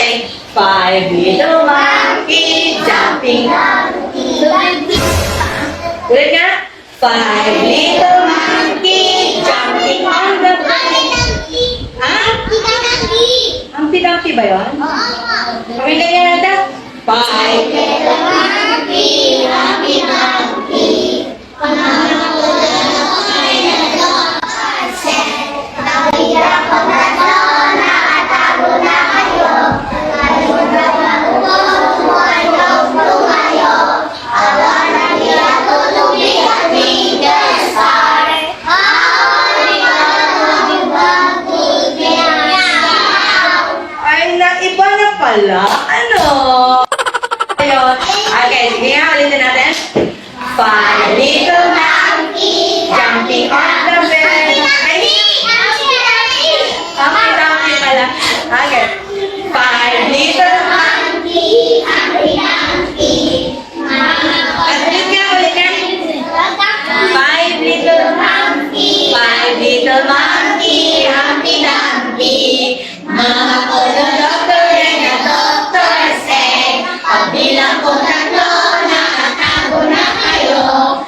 say, five little monkey jumping on the monkey. Ulit nga. Five little monkey jumping on the monkey. Ha? Humpty Dumpty ba yun? Pakinggan niya natin. Five little monkey, Humpty Dumpty. Wala. Ano? Ayun. Okay, sige nga. Ulitin natin. Five little monkey jumping on the bed. Humpty Dumpty pala. Okay. Five little monkey, Humpty Dumpty. Ulit nga, ulit nga. Five little monkey, Humpty Dumpty. Mama ko the doctor. Bilang ko tatlo, nakatago na kayo.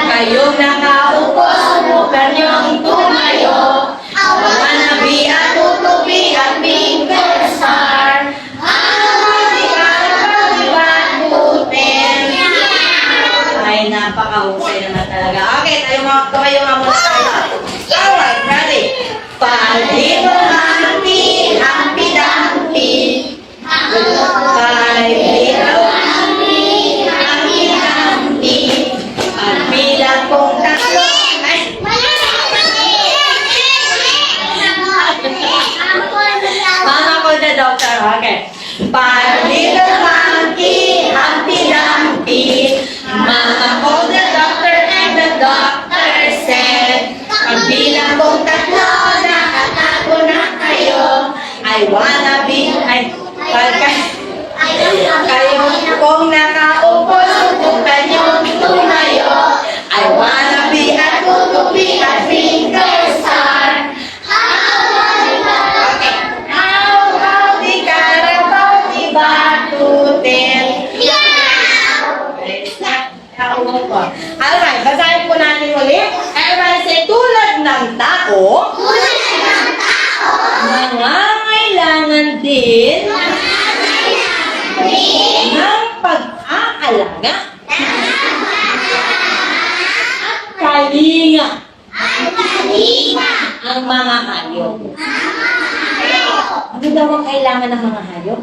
Kayong nakaupo, subukan niyong tumayo. Wannabe at tutubi at finger star. Pag-iban-butin. Ay, napakahusay naman talaga. Okay, tumayo nga muna tayo. Alright, ready? Five little monkey, Humpty Dumpty. Five little monkey, Humpty Dumpty. At bilang kong tatlo. Mama ko the doctor. Okay. Five little monkey, Humpty Dumpty. Mama ko the doctor and the doctor said, at bilang kong tatlo, nakatago na kayo. I wanna be, kayo kung nakaupo, subukan yung tumayo. I wanna be a tutubi at finger star. Okay. How about the Carabao, the batutin? Alright, basahin po natin ulit. Everybody say, tulad ng tao, nangangailangan din ng pag-aalaga at kalinga ang mga hayop. Ano daw ang kailangan ng mga hayop?